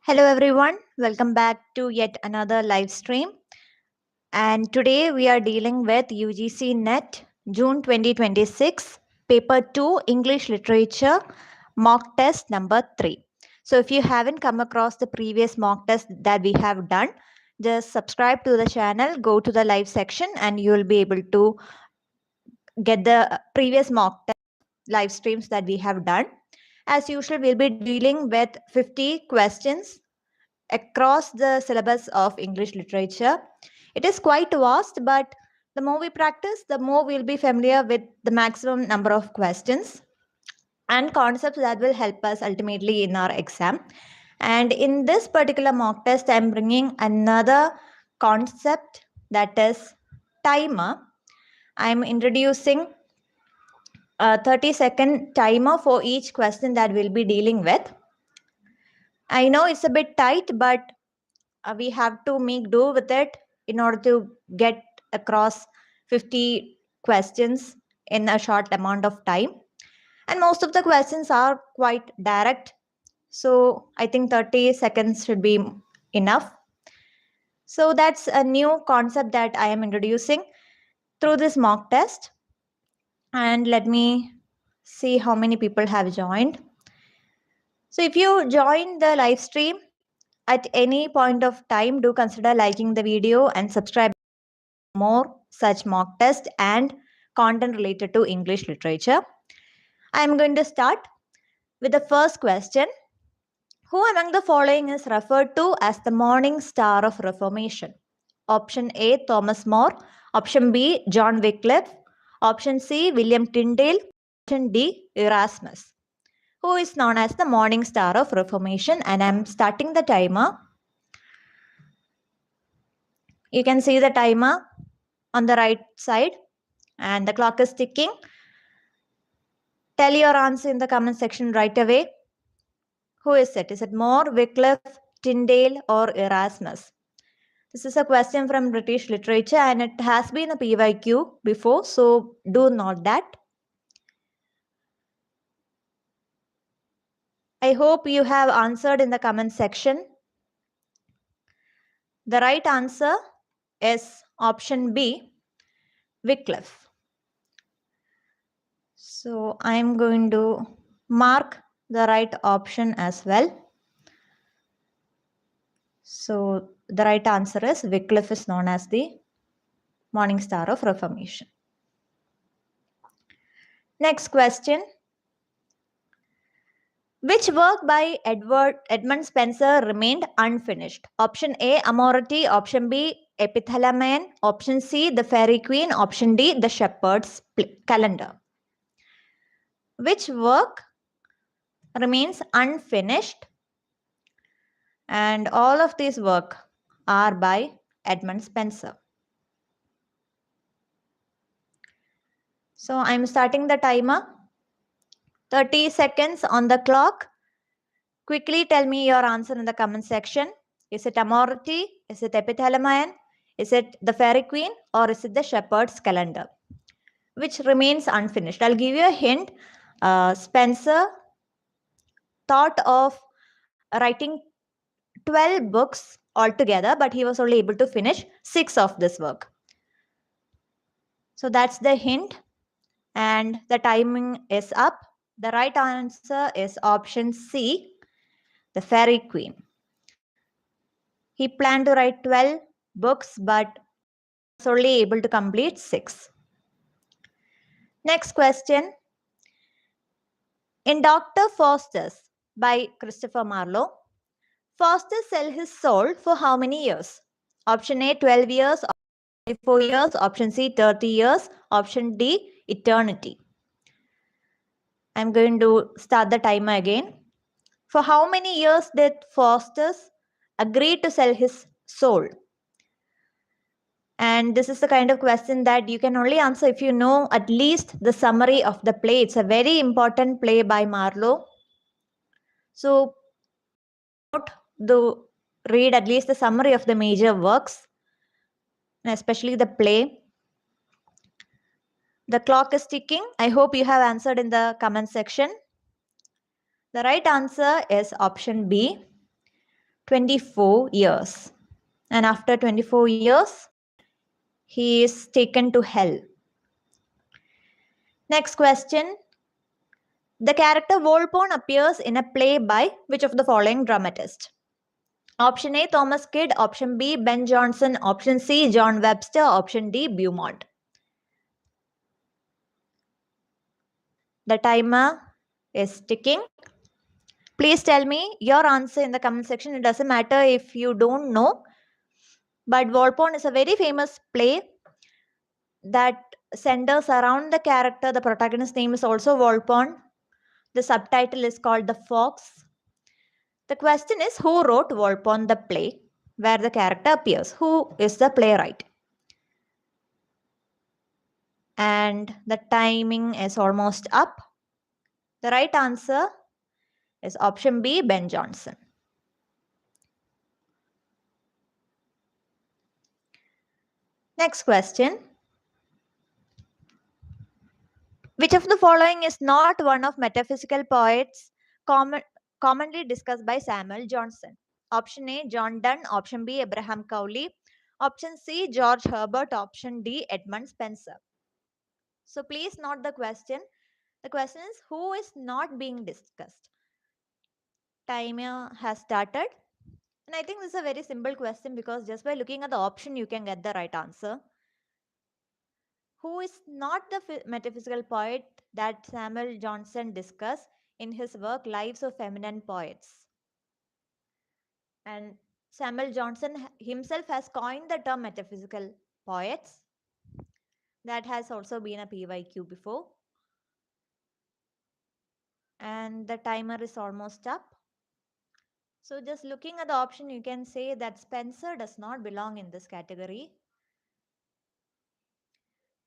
Hello everyone, welcome back to yet another live stream. And today we are dealing with UGC NET June 2026 paper 2 English literature mock test number 3. So if you haven't come across the previous mock test that we have done, just subscribe to the channel, go to the live section and you will be able to get the previous mock test live streams that we have done. As usual, we'll be dealing with 50 questions across the syllabus of English literature. It is quite vast, but the more we practice, the more we'll be familiar with the maximum number of questions and concepts that will help us ultimately in our exam. And in this particular mock test, I'm bringing another concept, that is timer. I'm introducing a 30-second timer for each question that we'll be dealing with. I know it's a bit tight, but we have to make do with it in order to get across 50 questions in a short amount of time. And most of the questions are quite direct. So I think 30 seconds should be enough. So that's a new concept that I am introducing through this mock test. And let me see how many people have joined. So if you join the live stream at any point of time, do consider liking the video and subscribe for more such mock tests and content related to English literature. I am going to start with the first question. Who among the following is referred to as the morning star of Reformation? Option A, Thomas More. Option B, John Wycliffe. Option C, William Tyndale. Option D, Erasmus. Who is known as the morning star of Reformation? And I'm starting the timer. You can see the timer on the right side and the clock is ticking. Tell your answer in the comment section right away. Who is it? Is it More, Wycliffe, Tyndale or Erasmus? This is a question from British literature and it has been a PYQ before, so do note that. I hope you have answered in the comment section. The right answer is option B, Wycliffe. So I am going to mark the right option as well. So the right answer is Wycliffe is known as the morning star of Reformation. Next question. Which work by Edmund Spenser remained unfinished? Option A, Amority. Option B, Epithalamion. Option C, The Fairy Queen. Option D, The Shepherd's Calendar. Which work remains unfinished? And all of these work are by Edmund Spenser. So I'm starting the timer. 30 seconds on the clock. Quickly tell me your answer in the comment section. Is it Amority? Is it Epithalamion? Is it The Fairy Queen? Or is it The Shepherd's Calendar? Which remains unfinished. I'll give you a hint. Spenser thought of writing 12 books altogether, but he was only able to finish 6 of this work. So that's the hint. And the timing is up. The right answer is option C, The Fairy Queen. He planned to write 12 books, but was only able to complete 6. Next question. In Dr. Faustus by Christopher Marlowe, Faustus sells his soul for how many years? Option A, 12 years. Option 4 years. Option C, 30 years. Option D, eternity. I'm going to start the timer again. For how many years did Faustus agree to sell his soul? And this is the kind of question that you can only answer if you know at least the summary of the play. It's a very important play by Marlowe. So read at least the summary of the major works, and especially the play. The clock is ticking. I hope you have answered in the comment section. The right answer is option B, 24 years. And after 24 years, he is taken to hell. Next question. The character Volpone appears in a play by which of the following dramatist? Option A, Thomas Kidd. Option B, Ben Jonson. Option C, John Webster. Option D, Beaumont. The timer is ticking. Please tell me your answer in the comment section. It doesn't matter if you don't know. But Volpone is a very famous play that centers around the character. The protagonist's name is also Volpone. The subtitle is called The Fox. The question is, who wrote Volpone the play where the character appears? Who is the playwright? And the timing is almost up. The right answer is option B, Ben Jonson. Next question. Which of the following is not one of metaphysical poets commonly discussed by Samuel Johnson? Option A, John Donne. Option B, Abraham Cowley. Option C, George Herbert. Option D, Edmund Spenser. So please note the question. The question is, who is not being discussed? Timer has started. And I think this is a very simple question because just by looking at the option, you can get the right answer. Who is not the metaphysical poet that Samuel Johnson discussed in his work Lives of Feminine Poets? And Samuel Johnson himself has coined the term metaphysical poets. That has also been a PYQ before. And the timer is almost up. So just looking at the option, you can say that Spenser does not belong in this category.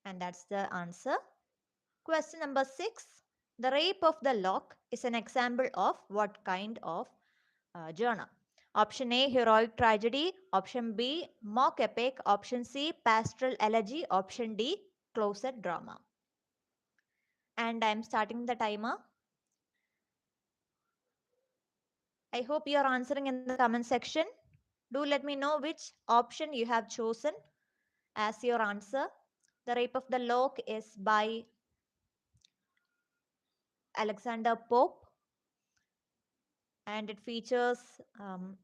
And that's the answer. Question number 6. The Rape of the Lock is an example of what kind of genre? Option A, heroic tragedy. Option B, mock epic. Option C, pastoral elegy. Option D, closet drama. And I'm starting the timer. I hope you're answering in the comment section. Do let me know which option you have chosen as your answer. The Rape of the Lock is by Alexander Pope. And it features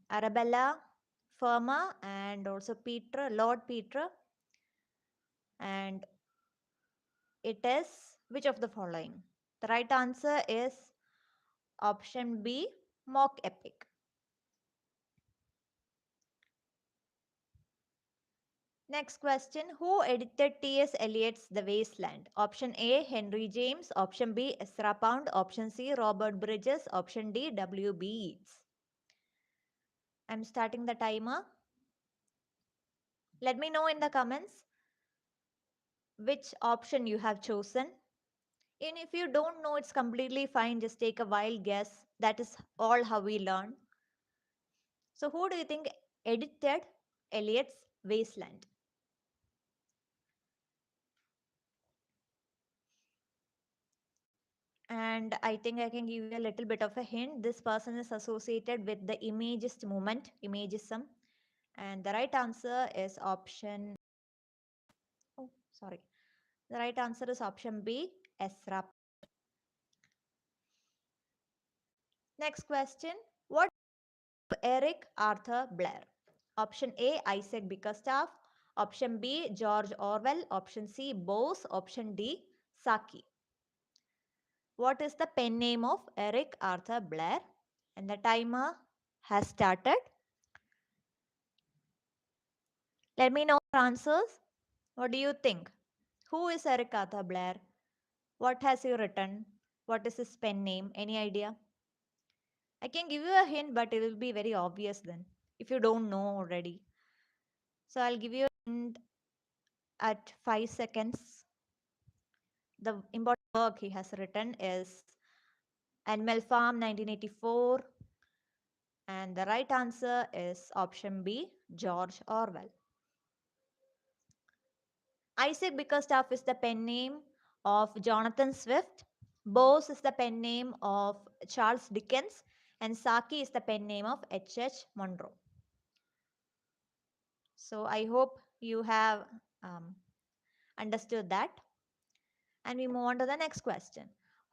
Arabella Ferma and also Lord Peter. And it is which of the following? The right answer is option B, mock epic. Next question. Who edited T.S. Eliot's The Wasteland? Option A, Henry James. Option B, Ezra Pound. Option C, Robert Bridges. Option D, W.B. Yeats. I'm starting the timer. Let me know in the comments which option you have chosen. And if you don't know, it's completely fine. Just take a wild guess. That is all how we learn. So who do you think edited Eliot's Wasteland? And I think I can give you a little bit of a hint. This person is associated with the Imagist movement, Imagism. And the right answer is option... Oh, sorry. The right answer is option B, Ezra. Next question. What is Eric Arthur Blair? Option A, Isaac Bickerstaff. Option B, George Orwell. Option C, Bose. Option D, Saki. What is the pen name of Eric Arthur Blair? And the timer has started. Let me know your answers. What do you think? Who is Eric Arthur Blair? What has he written? What is his pen name? Any idea? I can give you a hint, but it will be very obvious then if you don't know already. So I'll give you a hint at 5 seconds. The important work he has written is Animal Farm 1984. And the right answer is option B, George Orwell. Isaac Bickerstaff is the pen name of Jonathan Swift. Bose is the pen name of Charles Dickens. and Saki is the pen name of H.H. Monroe. So I hope you have understood that. And we move on to the next question.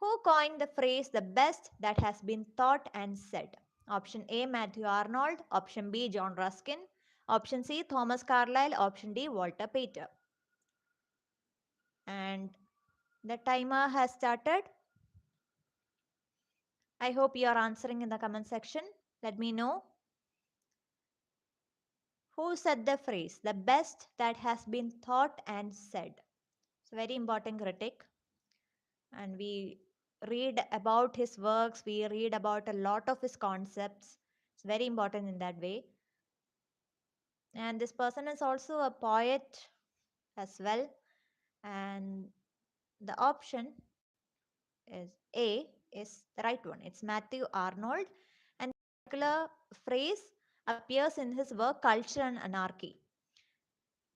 Who coined the phrase the best that has been thought and said? Option A, Matthew Arnold. Option B, John Ruskin. Option C, Thomas Carlyle. Option D, Walter Pater. And the timer has started. I hope you are answering in the comment section. Let me know. Who said the phrase, the best that has been thought and said? It's a very important critic. And we read about his works, we read about a lot of his concepts. It's very important in that way. And this person is also a poet as well. And the option is A is the right one. It's Matthew Arnold. And the particular phrase appears in his work Culture and Anarchy,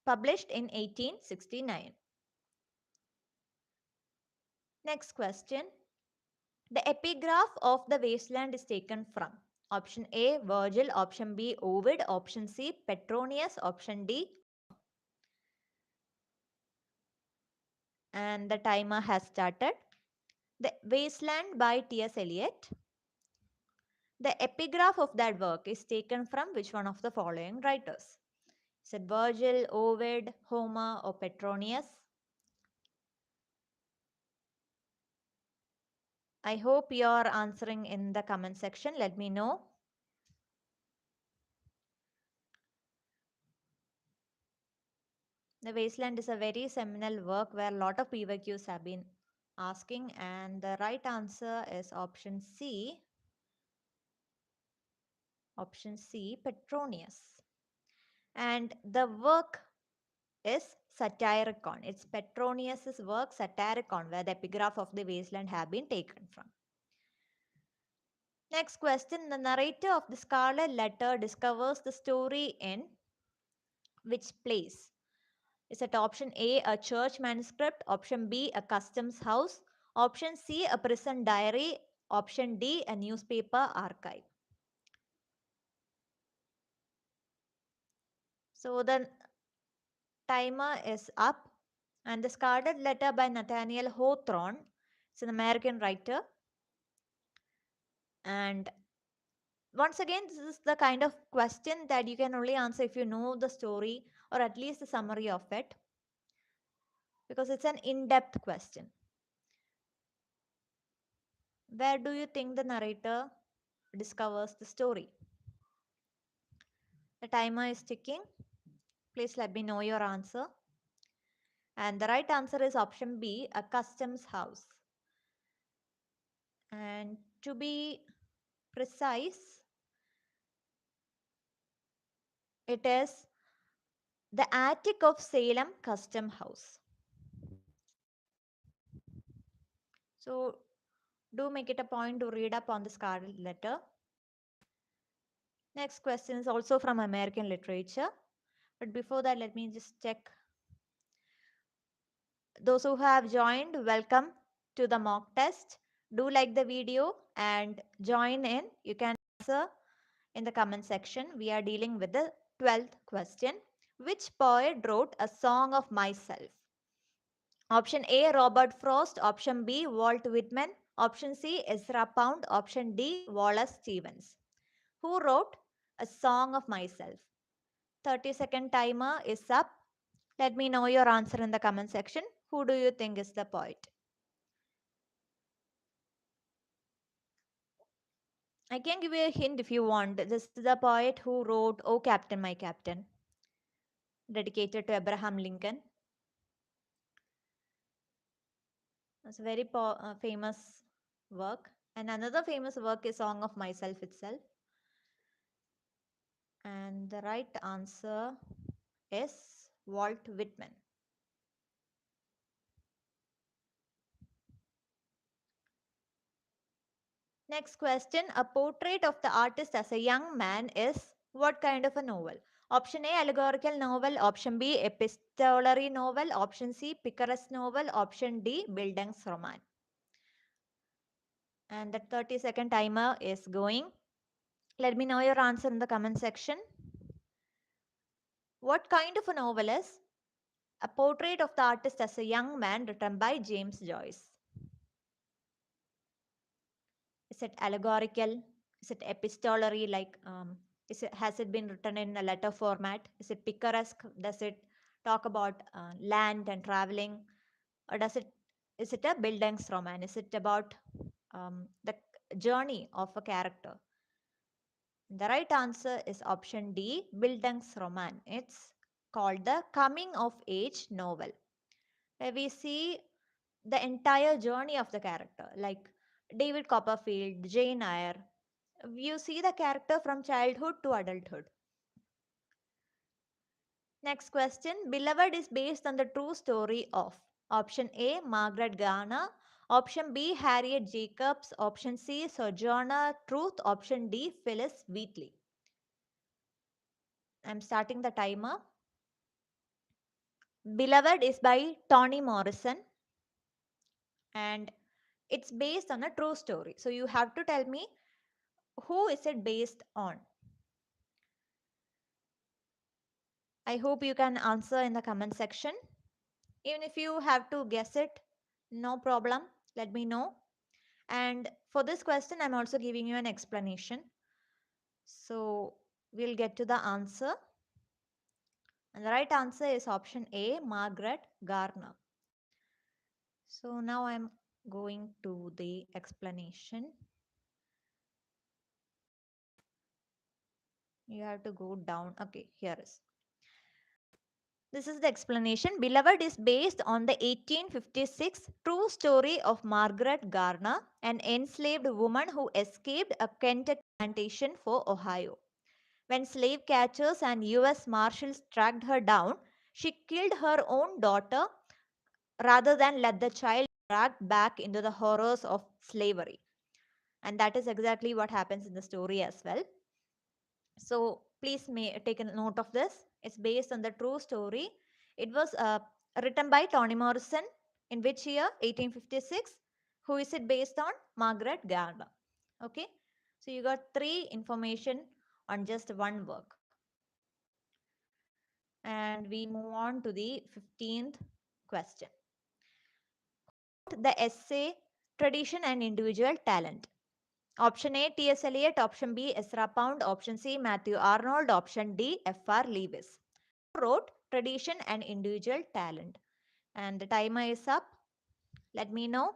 published in 1869. Next question. The epigraph of the wasteland is taken from option A, Virgil, option B, Ovid, option C, Petronius, option D. And the timer has started. The Wasteland by T.S. Eliot. The epigraph of that work is taken from which one of the following writers? Is it Virgil, Ovid, Homer, or Petronius? I hope you are answering in the comment section. Let me know. The Wasteland is a very seminal work where a lot of PYQs have been asking, and the right answer is option C. Option C, Petronius. And the work is Satyricon. It's Petronius's work Satyricon, where the epigraph of the Wasteland have been taken from. Next question. The narrator of the Scarlet Letter discovers the story in which place? Is it option A, a church manuscript, option B, a customs house, option C, a prison diary, option D, a newspaper archive? So the timer is up, and the Scarlet Letter by Nathaniel Hawthorne. It's an American writer. And once again, this is the kind of question that you can only answer if you know the story or at least the summary of it, because it's an in-depth question. Where do you think the narrator discovers the story? The timer is ticking. Please let me know your answer. And the right answer is option B, a customs house. And to be precise, it is the attic of Salem Custom House. So do make it a point to read up on the Scarlet Letter. Next question is also from American literature. But before that, let me just check. Those who have joined, welcome to the mock test. Do like the video and join in. You can answer in the comment section. We are dealing with the 12th question. Which poet wrote A Song of Myself? Option A, Robert Frost. Option B, Walt Whitman. Option C, Ezra Pound. Option D, Wallace Stevens. Who wrote A Song of Myself? 30-second timer is up. Let me know your answer in the comment section. Who do you think is the poet? I can give you a hint if you want. This is the poet who wrote Oh Captain, My Captain, dedicated to Abraham Lincoln. It's a very famous work. And another famous work is Song of Myself itself. And the right answer is Walt Whitman. Next question. A portrait of the artist as a young man is what kind of a novel? Option A, allegorical novel. Option B, epistolary novel. Option C, picaresque novel. Option D, Bildungsroman. And the 30-second timer is going. Let me know your answer in the comment section. What kind of a novel is A Portrait of the Artist as a Young Man, written by James Joyce? Is it allegorical? Is it epistolary? Has it been written in a letter format? Is it picaresque? Does it talk about land and traveling? Or is it a Bildungsroman? Is it about the journey of a character? The right answer is option D, Bildungsroman. It's called the coming of age novel, where we see the entire journey of the character, like David Copperfield, Jane Eyre. You see the character from childhood to adulthood. Next question. Beloved is based on the true story of option A, Margaret Garner, option B, Harriet Jacobs, option C, Sojourner Truth, option D, Phyllis Wheatley. I'm starting the timer. Beloved is by Toni Morrison and it's based on a true story. So you have to tell me who is it based on. I hope you can answer in the comment section. Even if you have to guess it, no problem. Let me know. And for this question, I'm also giving you an explanation. So we'll get to the answer. And the right answer is option A, Margaret Garner. So now I'm going to the explanation. You have to go down. Okay, here is. This is the explanation. Beloved is based on the 1856 true story of Margaret Garner, an enslaved woman who escaped a Kentucky plantation for Ohio. When slave catchers and US Marshals tracked her down, she killed her own daughter rather than let the child dragged back into the horrors of slavery. And that is exactly what happens in the story as well. So please take a note of this. It's based on the true story. It was written by Toni Morrison. In which year? 1856. Who is it based on? Margaret Garner. Okay. So you got 3 information on just one work. And we move on to the 15th question. The essay Tradition and Individual Talent. Option A, T.S. Eliot. Option B, Ezra Pound. Option C, Matthew Arnold. Option D, F.R. Lewis. Who wrote Tradition and Individual Talent? And the timer is up. Let me know.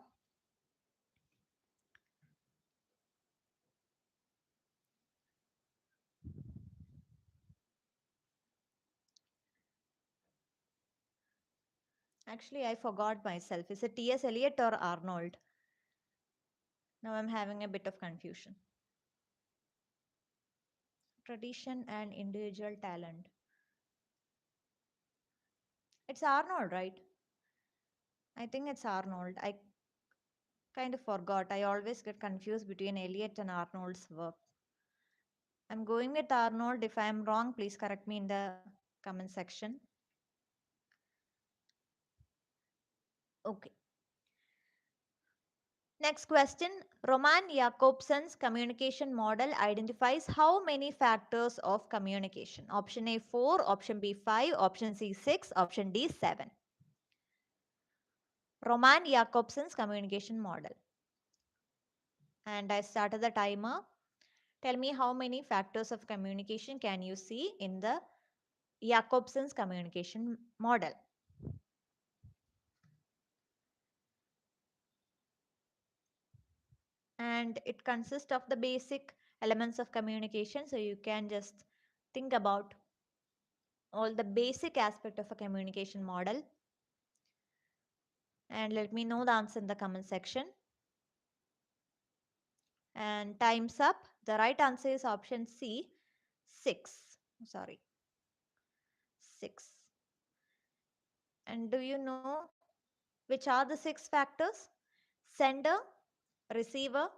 Actually, I forgot myself. Is it T.S. Eliot or Arnold? Now I'm having a bit of confusion. Tradition and Individual Talent. It's Arnold, right? I think it's Arnold. I kind of forgot. I always get confused between Eliot and Arnold's work. I'm going with Arnold. If I'm wrong, please correct me in the comment section. Okay. Next question. Roman Jakobson's communication model identifies how many factors of communication? Option A 4, option B 5, option C 6, option D 7. Roman Jakobson's communication model. And I started the timer. Tell me how many factors of communication can you see in the Jakobson's communication model? And it consists of the basic elements of communication. So you can just think about all the basic aspect of a communication model. And let me know the answer in the comment section. And time's up. The right answer is option C, 6. Sorry, 6. And do you know which are the 6 factors? Sender, receiver,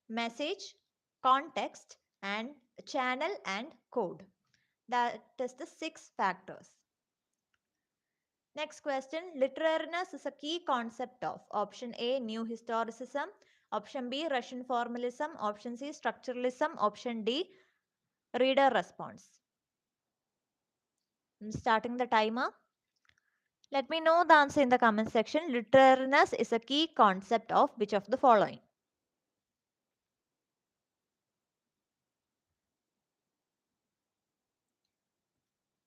message, context, and channel and code. That is the 6 factors. Next question. Literariness is a key concept of option A, new historicism, option B, Russian formalism, option C, structuralism, option D, Reader response. I'm starting the timer. Let me know the answer in the comment section. Literariness is a key concept of which of the following?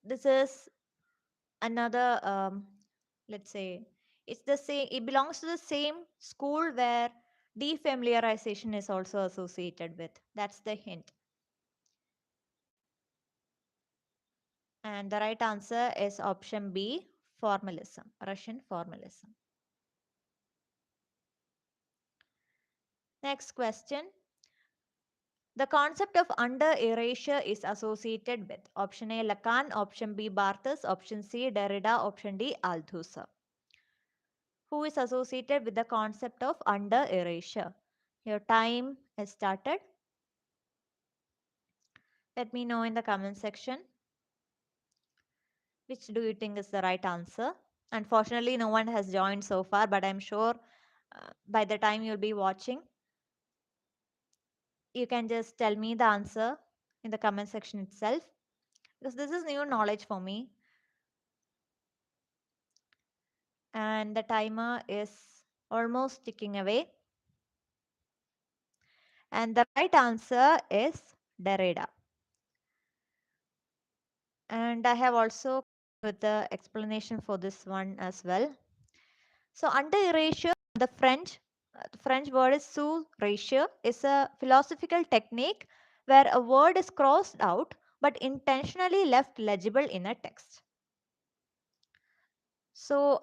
This is another, let's say, it's the same, it belongs to the same school where defamiliarization is also associated with. That's the hint. And the right answer is option B, formalism, Russian formalism. Next question. The concept of under erasure is associated with option A, Lacan, option B, Barthes, option C, Derrida, option D, Althusser. Who is associated with the concept of under erasure? Your time is started. Let me know in the comment section. Which do you think is the right answer? Unfortunately, no one has joined so far, but I'm sure by the time you'll be watching, you can just tell me the answer in the comment section itself, because this is new knowledge for me. And the timer is almost ticking away. And the right answer is Derrida. And I have also with the explanation for this one as well. So under erasure, the French word is sous erasure, is a philosophical technique where a word is crossed out but intentionally left legible in a text. So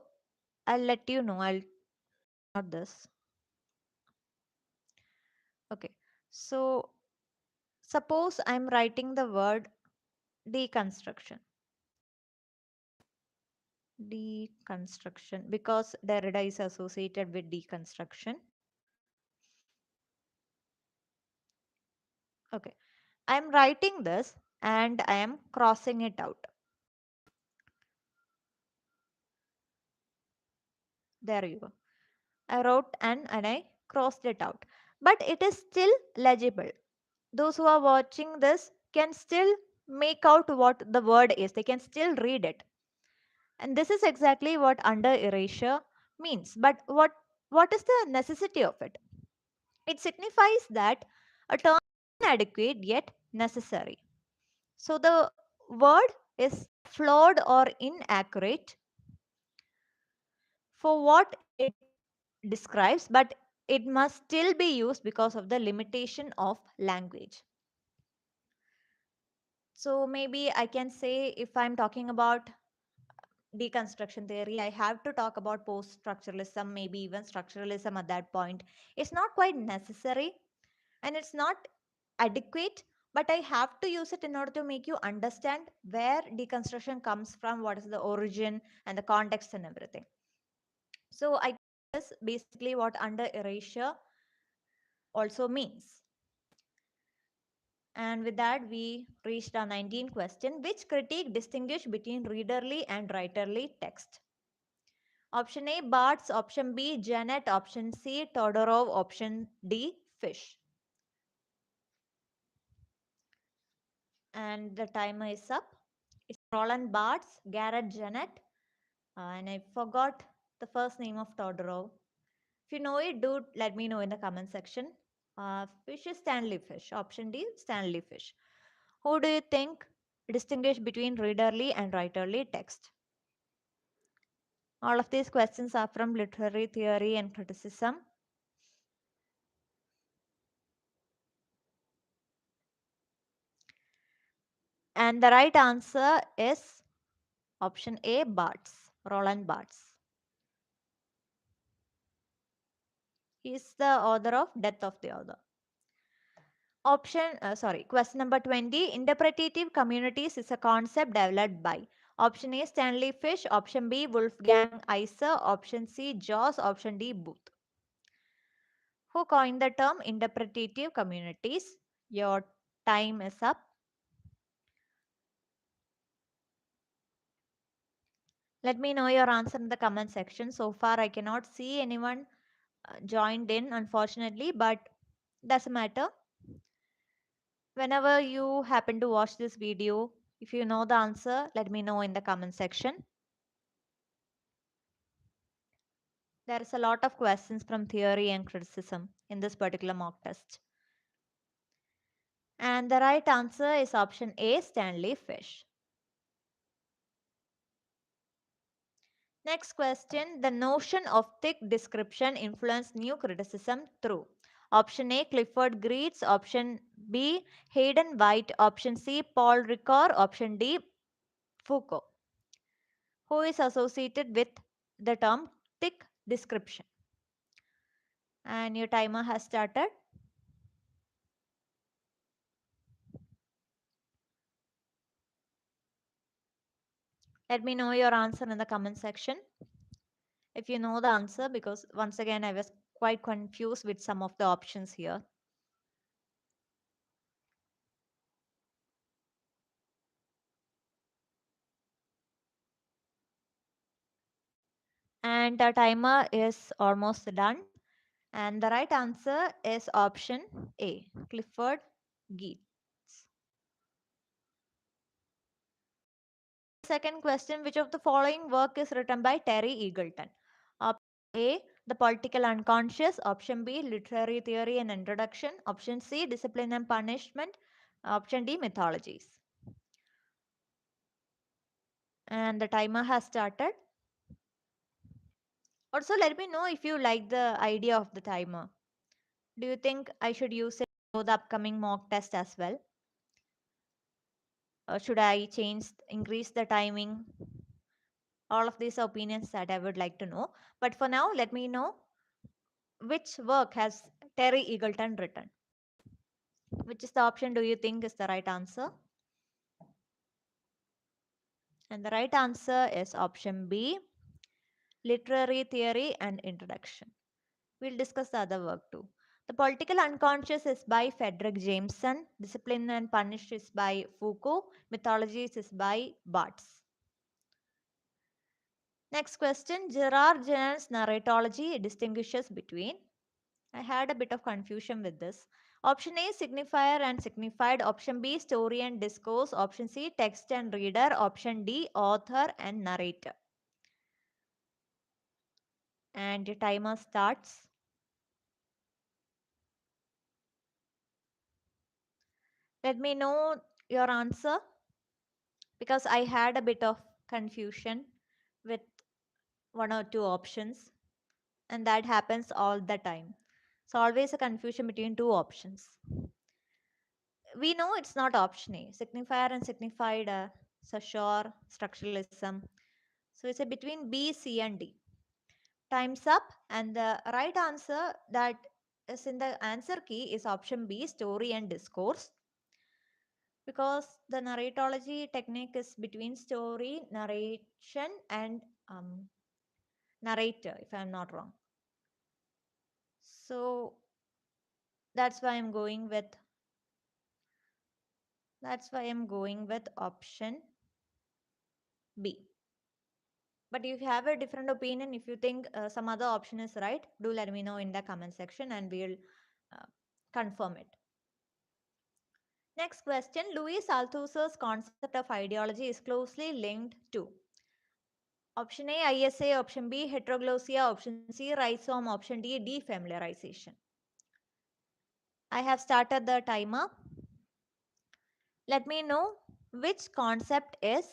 I'll let you know. I'll not this. Okay. So suppose I'm writing the word deconstruction. Deconstruction, because Derrida is associated with deconstruction. Okay. I'm writing this and I am crossing it out. There you go. I wrote and I crossed it out. But it is still legible. Those who are watching this can still make out what the word is. They can still read it. And this is exactly what under erasure means. But what is the necessity of it? It signifies that a term is inadequate yet necessary. So the word is flawed or inaccurate for what it describes, but it must still be used because of the limitation of language. So maybe I can say, if I'm talking about deconstruction theory, I have to talk about post-structuralism, maybe even structuralism at that point. It's not quite necessary and it's not adequate, but I have to use it in order to make you understand where deconstruction comes from, what is the origin and the context and everything. So I guess basically what under erasure also means. And with that, we reached our 19th question. Which critique distinguish between readerly and writerly text? Option A, Barthes. Option B, Janet. Option C, Todorov. Option D, Fish. And the timer is up. It's Roland Barthes, Garrett Janet, and I forgot the first name of Todorov. If you know it, do let me know in the comment section. Fish is Stanley Fish. Option D, Stanley Fish. Who do you think distinguish between readerly and writerly text? All of these questions are from literary theory and criticism. And the right answer is option A, Barthes, Roland Barthes. He is the author of Death of the Author. Question number 20. Interpretative communities is a concept developed by option A, Stanley Fish, option B, Wolfgang Iser, option C, Joss, option D, Booth. Who coined the term interpretative communities? Your time is up. Let me know your answer in the comment section. So far, I cannot see anyone joined in, unfortunately, but doesn't matter. Whenever you happen to watch this video, if you know the answer, let me know in the comment section. There is a lot of questions from theory and criticism in this particular mock test. And the right answer is option A, Stanley Fish. Next question, the notion of thick description influenced new criticism through. Option A, Clifford Geertz. Option B, Hayden White. Option C, Paul Ricoeur. Option D, Foucault. Who is associated with the term thick description? And your timer has started. Let me know your answer in the comment section if you know the answer, because once again I was quite confused with some of the options here. And the timer is almost done. And the right answer is option A, Clifford Geertz. Second question, which of the following work is written by Terry Eagleton? Option A, The Political Unconscious. Option B, Literary Theory and Introduction. Option C, Discipline and Punishment. Option D, Mythologies. And the timer has started. Also, let me know if you like the idea of the timer. Do you think I should use it for the upcoming mock test as well? Or should I increase the timing? All of these opinions that I would like to know. But for now, let me know which work has Terry Eagleton written. Which is the option do you think is the right answer? And the right answer is option B, Literary Theory and Introduction. We'll discuss the other work too. The Political Unconscious is by Frederick Jameson. Discipline and Punish is by Foucault. Mythologies is by Barthes. Next question, Gerard Jenner's narratology distinguishes between. I had a bit of confusion with this. Option A, signifier and signified. Option B, story and discourse. Option C, text and reader. Option D, author and narrator. And your timer starts. Let me know your answer, because I had a bit of confusion with one or two options, and that happens all the time. So always a confusion between two options. We know it's not option A. Signifier and signified sure structuralism. So it's a between B, C and D. Time's up, and the right answer that is in the answer key is option B, story and discourse, because the narratology technique is between story, narration and narrator, if I'm not wrong. So that's why I'm going with option B. But if you have a different opinion, if you think some other option is right, do let me know in the comment section and we'll uh, confirm it. Next question, Louis Althusser's concept of ideology is closely linked to. Option A, ISA. Option B, heteroglossia. Option C, rhizome. Option D, defamiliarization. I have started the timer. Let me know which concept is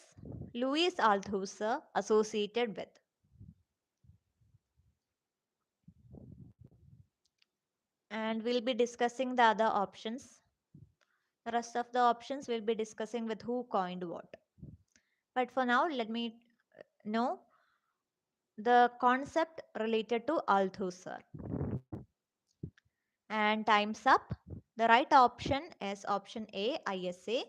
Louis Althusser associated with. And we'll be discussing the other options. The rest of the options we'll be discussing with who coined what. But for now, let me know the concept related to Althusser. And time's up. The right option is option A, ISA.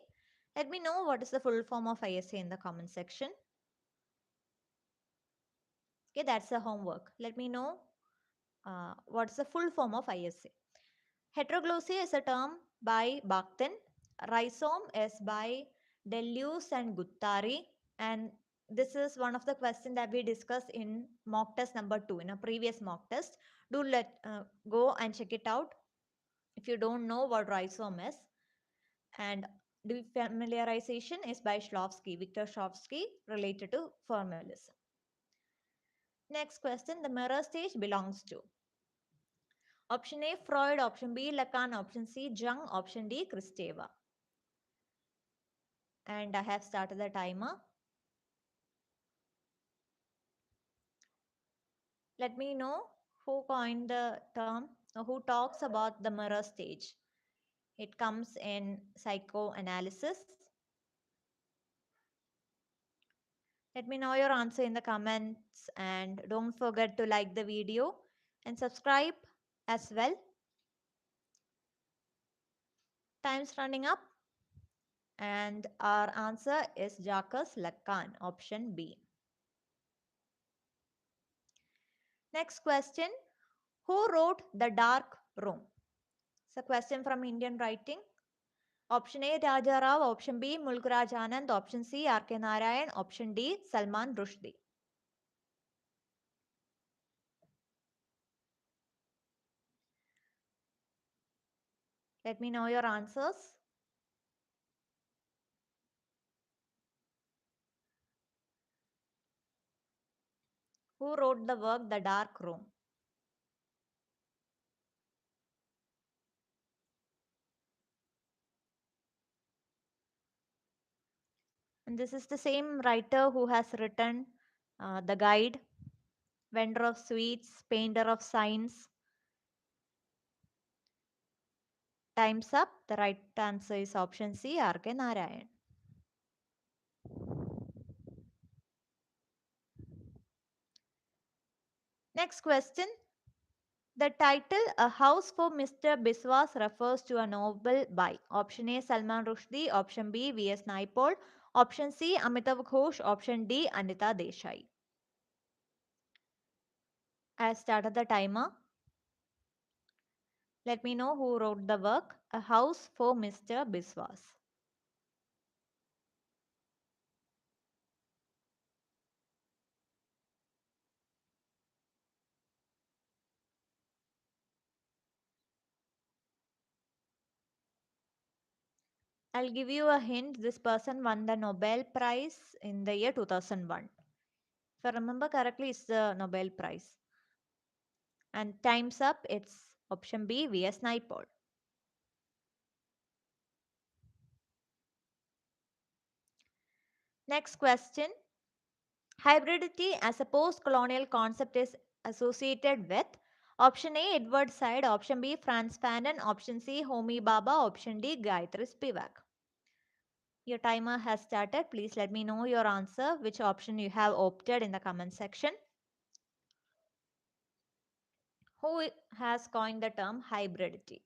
Let me know what is the full form of ISA in the comment section. Okay, that's the homework. Let me know what's the full form of ISA. Heteroglossia is a term by Bakhtin. Rhizome is by Deleuze and Guattari. And this is one of the questions that we discussed in mock test number 2, in a previous mock test. Do go and check it out if you don't know what rhizome is. And defamiliarization is by Viktor Shlovsky, related to formalism. Next question, the mirror stage belongs to option A, Freud, option B, Lacan, option C, Jung, option D, Kristeva. And I have started the timer. Let me know who coined the term or who talks about the mirror stage. It comes in psychoanalysis. Let me know your answer in the comments and don't forget to like the video and subscribe as well. Time's running up and our answer is Jacques Lacan, option B. Next question, who wrote The Dark Room? It's a question from Indian writing. Option A, Raja Rao, option B, Mulkraj Anand, option C, R.K. Narayan, option D, Salman Rushdie. Let me know your answers. Who wrote the work The Dark Room? And this is the same writer who has written The Guide, Vendor of Sweets, Painter of Signs. Time's up. The right answer is option C, R.K. Narayan. Next question. The title A House for Mr. Biswas refers to a novel by option A, Salman Rushdie, option B, V.S. Naipaul, option C, Amitav Ghosh, option D, Anita Desai. I started the timer. Let me know who wrote the work A House for Mr. Biswas. I'll give you a hint. This person won the Nobel Prize in the year 2001. If I remember correctly, it's the Nobel Prize. And time's up. It's option B, V.S. Naipaul. Next question. Hybridity as a post-colonial concept is associated with option A, Edward Said, option B, Franz Fanon, option C, Homi Bhabha, option D, Gayatri Spivak. Your timer has started. Please let me know your answer, which option you have opted in the comment section. Who has coined the term hybridity?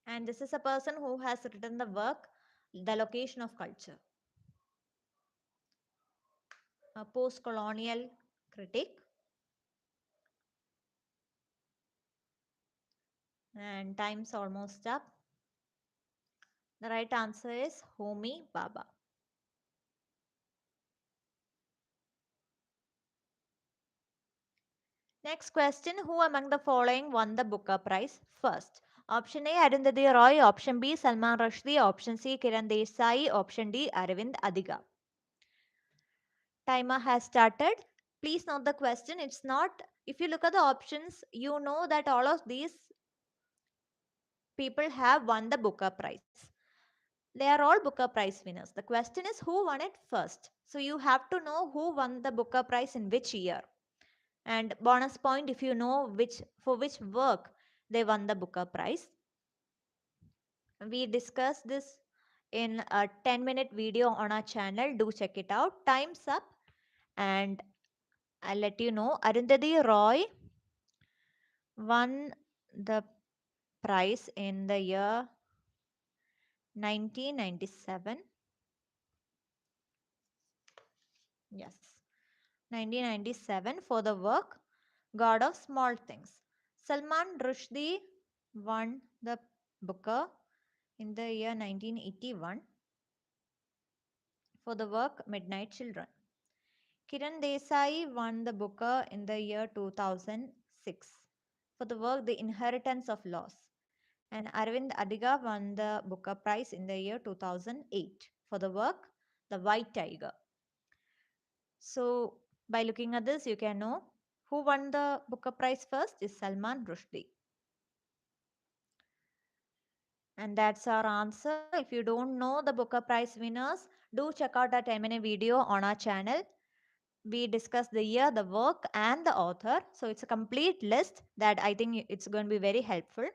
And this is a person who has written the work The Location of Culture, a post-colonial critic. And time's almost up. The right answer is Homi Bhabha. Next question, who among the following won the Booker Prize first? Option A, Arundhati Roy, option B, Salman Rushdie, option C, Kiran Desai, option D, Aravind Adiga. Timer has started. Please note the question. It's not, if you look at the options, you know that all of these people have won the Booker Prize. They are all Booker Prize winners. The question is who won it first. So you have to know who won the Booker Prize in which year. And bonus point if you know for which work they won the Booker Prize. We discussed this in a 10-minute video on our channel. Do check it out. Time's up. And I'll let you know. Arundhati Roy won the prize in the year 1997. Yes, 1997 for the work God of Small Things. Salman Rushdie won the Booker in the year 1981 for the work Midnight Children. Kiran Desai won the Booker in the year 2006 for the work The Inheritance of Loss. And Arvind Adiga won the Booker Prize in the year 2008 for the work The White Tiger. So, by looking at this, you can know who won the Booker Prize first is Salman Rushdie. And that's our answer. If you don't know the Booker Prize winners, do check out our 10-minute video on our channel. We discuss the year, the work, and the author. So it's a complete list that I think it's going to be very helpful.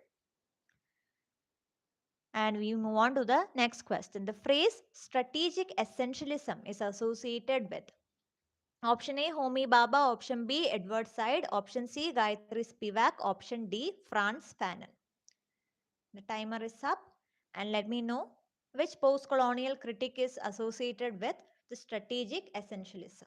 And we move on to the next question. The phrase strategic essentialism is associated with option A, Homi Bhabha, option B, Edward Said, option C, Gayatri Spivak, option D, Franz Fanon. The timer is up, and let me know which post-colonial critic is associated with the strategic essentialism.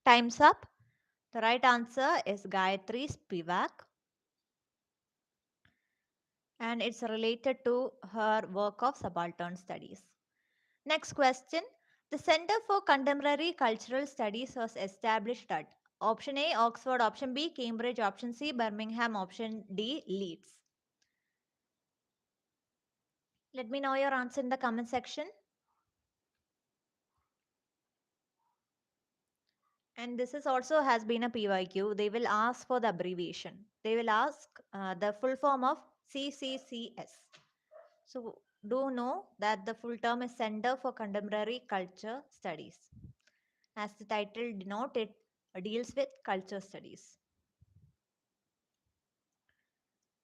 Time's up. The right answer is Gayatri Spivak, and it's related to her work of subaltern studies. Next question. The Center for Contemporary Cultural Studies was established at option A, Oxford, option B, Cambridge, option C, Birmingham, option D, Leeds. Let me know your answer in the comment section. And this is also has been a PYQ. They will ask for the abbreviation. They will ask the full form of CCCS. So do know that the full term is Center for Contemporary Culture Studies. As the title denotes, it deals with culture studies.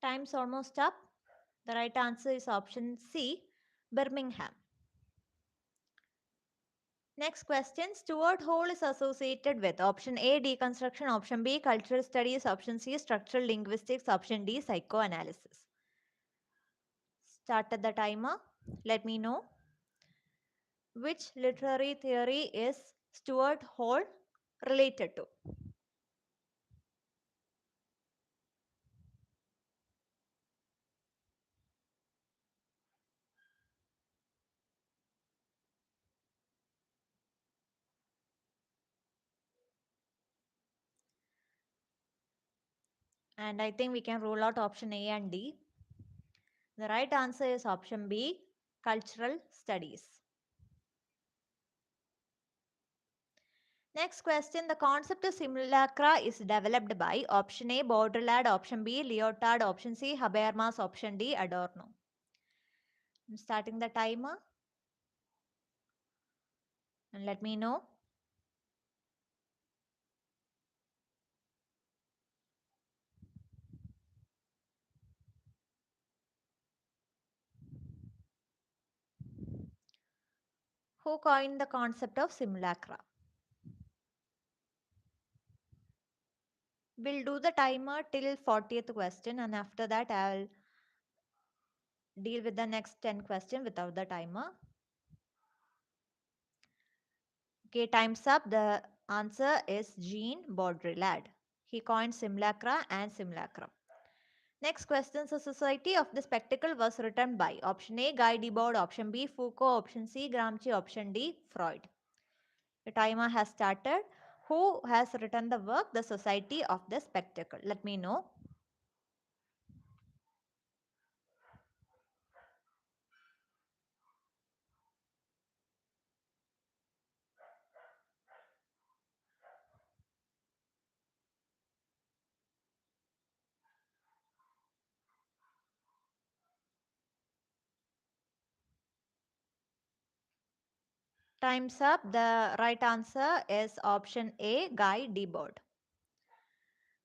Time's almost up. The right answer is option C, Birmingham. Next question. Stuart Hall is associated with option A, deconstruction, option B, cultural studies, option C, structural linguistics, option D, psychoanalysis. Started the timer. Let me know which literary theory is Stuart Hall related to. And I think we can rule out option A and D. The right answer is option B, cultural studies. Next question. The concept of simulacra is developed by option A, Baudrillard, option B, Lyotard, option C, Habermas, option D, Adorno. I'm starting the timer and let me know. Who coined the concept of simulacra? We'll do the timer till 40th question, and after that I'll deal with the next 10 questions without the timer. Okay, time's up. The answer is Jean Baudrillard. He coined simulacra and simulacrum. Next question. The Society of the Spectacle was written by option A, Guy Debord, option B, Foucault, option C, Gramsci, option D, Freud. The timer has started. Who has written the work The Society of the Spectacle? Let me know. Time's up. The right answer is option A, Guy Debord.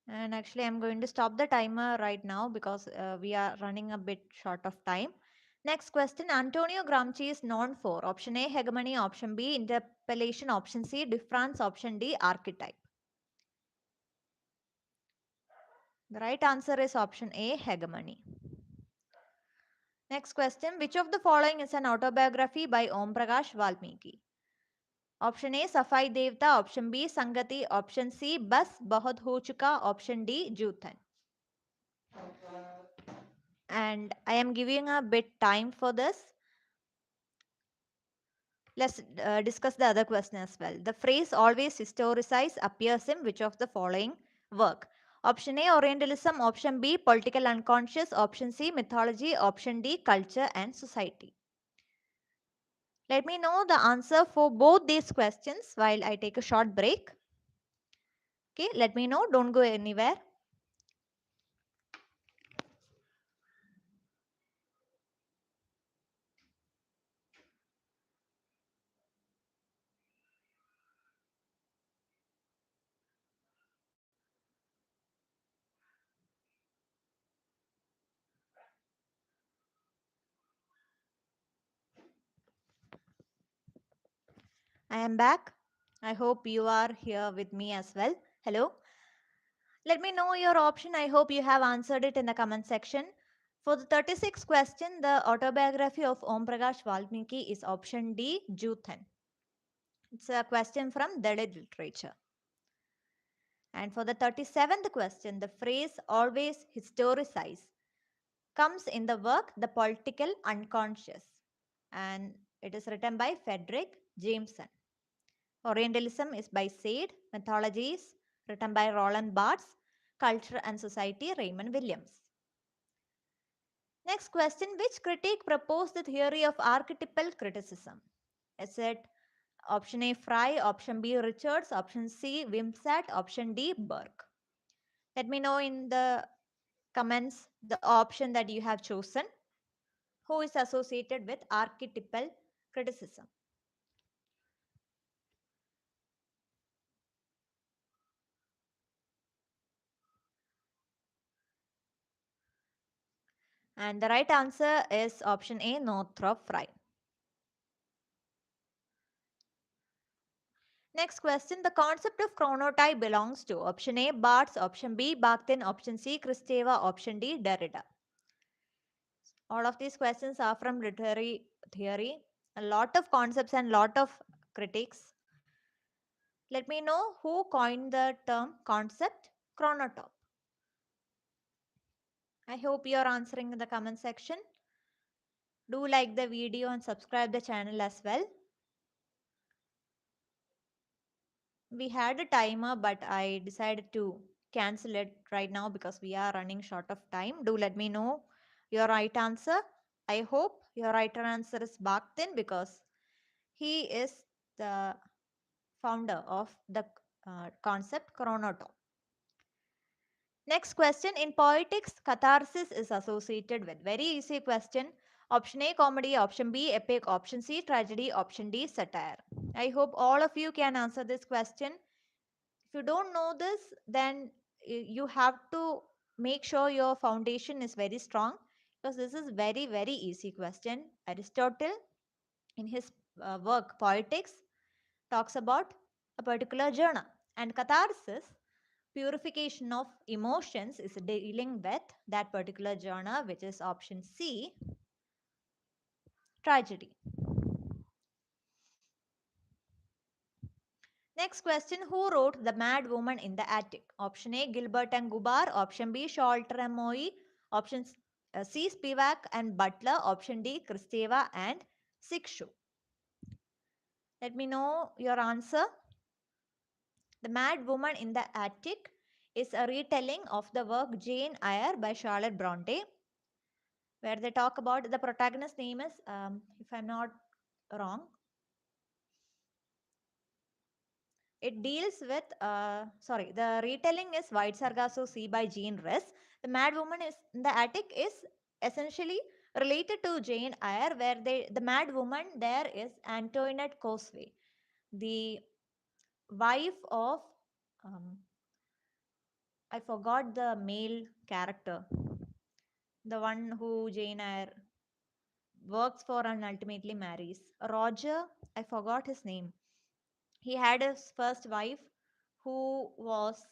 And actually, I'm going to stop the timer right now because we are running a bit short of time. Next question. Antonio Gramsci is known for option A, hegemony, option B, interpellation, option C, difference, option D, archetype. The right answer is option A, hegemony. Next question. Which of the following is an autobiography by Om Prakash Valmiki? Option A Safai Devta, option B Sangati, option C Bas Bahut Ho Chuka, option D Joothan. And I am giving a bit time for this. Let's discuss the other question as well. The phrase always historicize appears in which of the following work? Option A Orientalism, option B political unconscious, option C mythology, option D culture and society. Let me know the answer for both these questions while I take a short break. Okay, let me know, don't go anywhere. I am back. I hope you are here with me as well. Hello. Let me know your option. I hope you have answered it in the comment section. For the 36th question, the autobiography of Om Prakash Valmiki is option D, Juthan. It's a question from Dalit literature. And for the 37th question, the phrase always historicize comes in the work The Political Unconscious. And it is written by Frederick Jameson. Orientalism is by Sade. Mythology is written by Roland Barthes. Culture and Society, Raymond Williams. Next question, which critic proposed the theory of archetypal criticism? Is it option A Fry, option B Richards, option C Wimsatt, option D Burke? Let me know in the comments the option that you have chosen. Who is associated with archetypal criticism? And the right answer is option A, Northrop Frye. Next question, the concept of chronotype belongs to option A, Barthes, option B, Bakhtin, option C, Kristeva, option D, Derrida. All of these questions are from literary theory. A lot of concepts and lot of critics. Let me know who coined the term concept chronotype. I hope you are answering in the comment section. Do like the video and subscribe the channel as well. We had a timer, but I decided to cancel it right now because we are running short of time. Do let me know your right answer. I hope your right answer is Bakhtin because he is the founder of the concept chronotype. Next question, in poetics, catharsis is associated with very easy question. Option A comedy, option B epic, option C tragedy, option D satire. I hope all of you can answer this question. If you don't know this, then you have to make sure your foundation is very strong because this is very easy question. Aristotle in his work Poetics talks about a particular genre, and catharsis, purification of emotions, is dealing with that particular genre, which is option C, tragedy. Next question, who wrote The Mad Woman in the Attic? Option A, Gilbert and Gubar. Option B, Sholter and Moy. Option C, Spivak and Butler. Option D, Kristeva and Sikshu. Let me know your answer. The Mad Woman in the Attic is a retelling of the work Jane Eyre by Charlotte Bronte, where they talk about the protagonist's name is, if I'm not wrong, it deals with, the retelling is White Sargasso Sea by Jean Rhys. The Mad Woman is in the Attic is essentially related to Jane Eyre, where the Mad Woman there is Antoinette Cosway, the wife of, I forgot the male character, the one who Jane Eyre works for and ultimately marries. Roger, I forgot his name. He had his first wife who was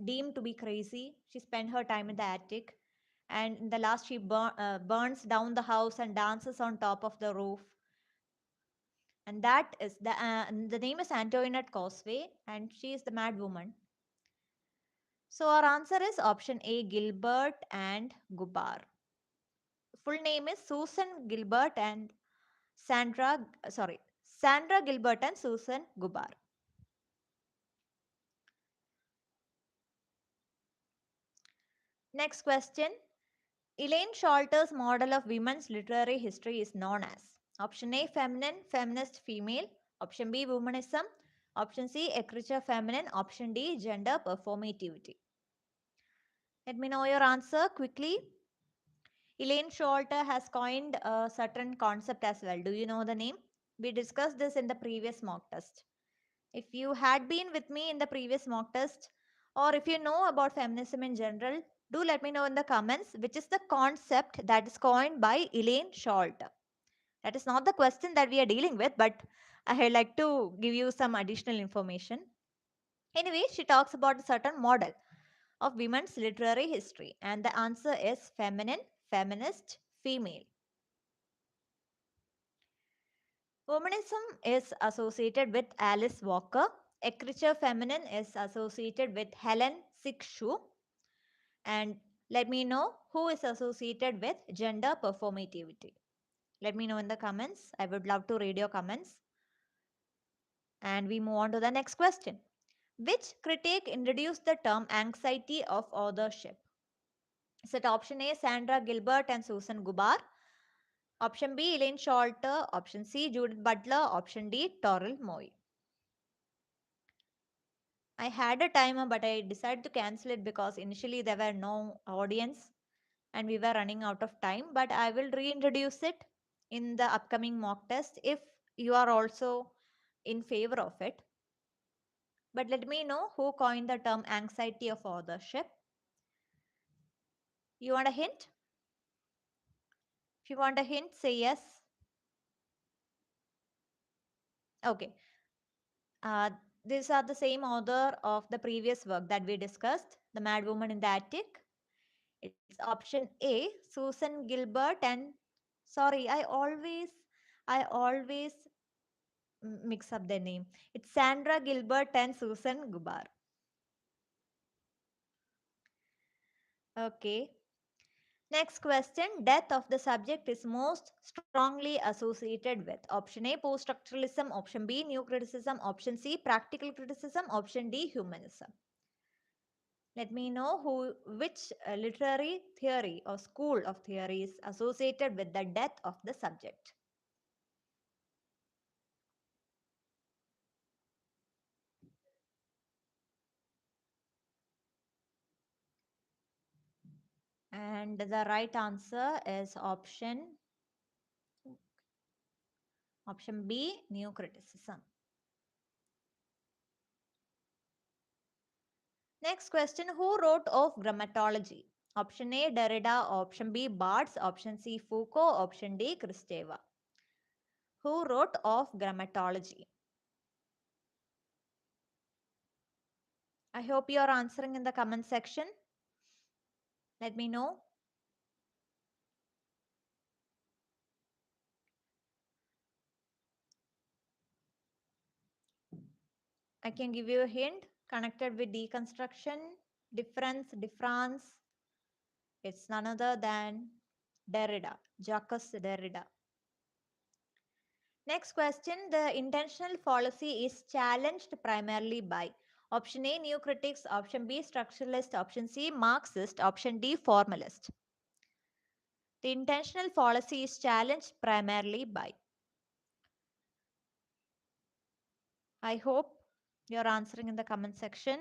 deemed to be crazy. She spent her time in the attic, and in the last, she burns down the house and dances on top of the roof. and that is the name is Antoinette Causeway, and she is the mad woman. So our answer is option A, Gilbert and Gubar. Full name is Susan Gilbert and Sandra Gilbert and Susan Gubar. Next question. Elaine Sholter's model of women's literary history is known as option A, feminine, feminist, female, option B, womanism, option C, écriture feminine, option D, gender performativity. Let me know your answer quickly. Elaine Sholter has coined a certain concept as well. Do you know the name? We discussed this in the previous mock test. If you had been with me in the previous mock test, or if you know about feminism in general, do let me know in the comments which is the concept that is coined by Elaine Sholter. That is not the question that we are dealing with, but I would like to give you some additional information. Anyway, she talks about a certain model of women's literary history, and the answer is feminine, feminist, female. Womanism is associated with Alice Walker. Écriture feminine is associated with Helen Sixshu. And let me know who is associated with gender performativity. Let me know in the comments. I would love to read your comments. And we move on to the next question. Which critic introduced the term anxiety of authorship? Is it option A, Sandra Gilbert and Susan Gubar? Option B, Elaine Sholter. Option C, Judith Butler. Option D, Toril Moy. I had a timer, but I decided to cancel it because initially there were no audience and we were running out of time. But I will reintroduce it in the upcoming mock test if you are also in favor of it. But let me know who coined the term anxiety of authorship. You want a hint? If you want a hint, say yes. Okay. Uh, these are the same author of the previous work that we discussed, The Mad Woman in the Attic. It's option A, Susan Gilbert and sorry, I always mix up their name. It's Sandra Gilbert and Susan Gubar. Okay. Next question. Death of the subject is most strongly associated with option A, post-structuralism, option B, new criticism, option C, practical criticism, option D, humanism. Let me know which literary theory or school of theory is associated with the death of the subject. And the right answer is option B, new criticism. Next question, who wrote of grammatology? Option A, Derrida, option B, Barthes, option C, Foucault, option D, Kristeva. Who wrote of grammatology? I hope you are answering in the comment section. Let me know. I can give you a hint connected with deconstruction, difference. It's none other than Derrida, Jacques Derrida. Next question, the intentional fallacy is challenged primarily by option A, new critics, option B, structuralist, option C, Marxist, option D, formalist. The intentional fallacy is challenged primarily by. I hope you're answering in the comment section.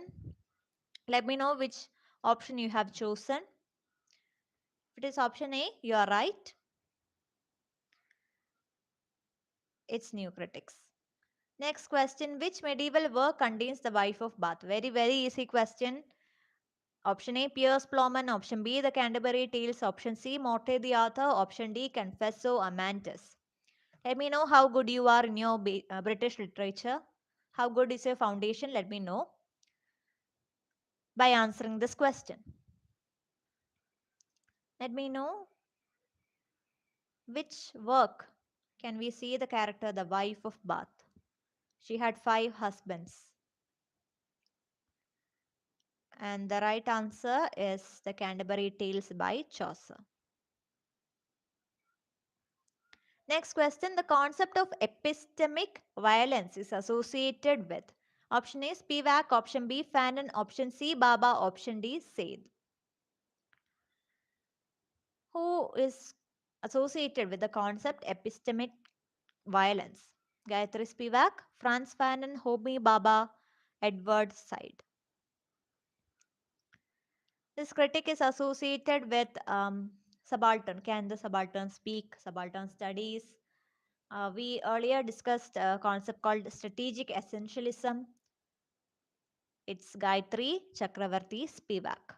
Let me know which option you have chosen. If it is option A, you are right. It's new critics. Next question, which medieval work contains the wife of Bath? Very, very easy question. Option A, Piers Plowman. Option B, The Canterbury Tales. Option C, Morte the Author. Option D, Confesso Amantis. Let me know how good you are in your British literature. How good is your foundation? Let me know by answering this question. Let me know which work Can we see the character, the wife of Bath? She had 5 husbands. And the right answer is the Canterbury Tales by Chaucer. Next question, the concept of epistemic violence is associated with option A Spivak, option B Fanon, option C Baba, option D Said. Who is associated with the concept epistemic violence? Gayatri Spivak, Franz Fanon, Homi Baba, Edward Said. This critic is associated with subaltern. Can the subaltern speak? Subaltern studies. We earlier discussed a concept called strategic essentialism. It's Gayatri Chakravarti Spivak.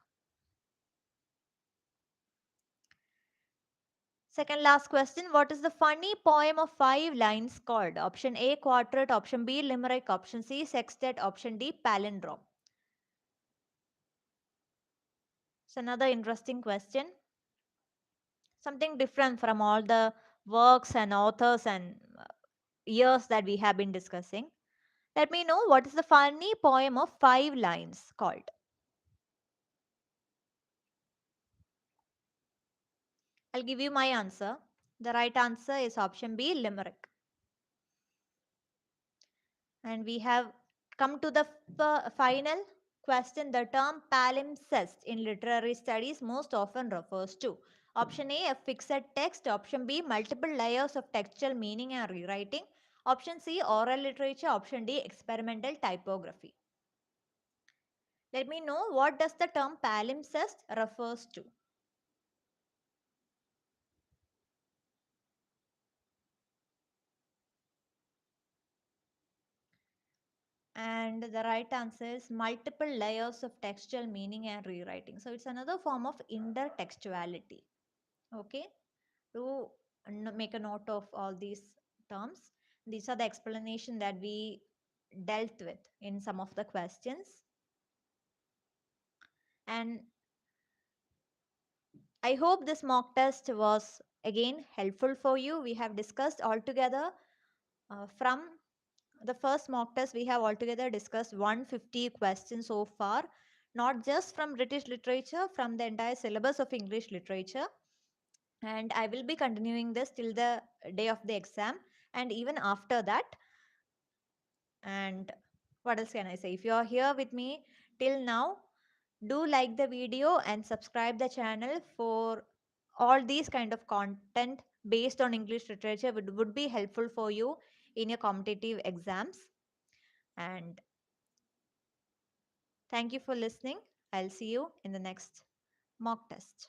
Second last question. What is the funny poem of 5 lines called? Option A, quartet. Option B, limerick. Option C, sextet. Option D, palindrome. It's another interesting question. Something different from all the works and authors and years that we have been discussing. Let me know what is the funny poem of 5 lines called. I'll give you my answer. The right answer is option B, limerick. And we have come to the final question. The term palimpsest in literary studies most often refers to option A, a fixed text. Option B, multiple layers of textual meaning and rewriting. Option C, oral literature. Option D, experimental typography. Let me know what does the term palimpsest refers to. And the right answer is multiple layers of textual meaning and rewriting. So it's another form of intertextuality. Okay, to make a note of all these terms. These are the explanation that we dealt with in some of the questions. And I hope this mock test was again helpful for you. We have discussed altogether from the first mock test, we have altogether discussed 150 questions so far, not just from British literature, from the entire syllabus of English literature. And I will be continuing this till the day of the exam and even after that. And what else can I say? If you are here with me till now, do like the video and subscribe the channel for all these kind of content based on English literature would be helpful for you in your competitive exams. And thank you for listening. I'll see you in the next mock test.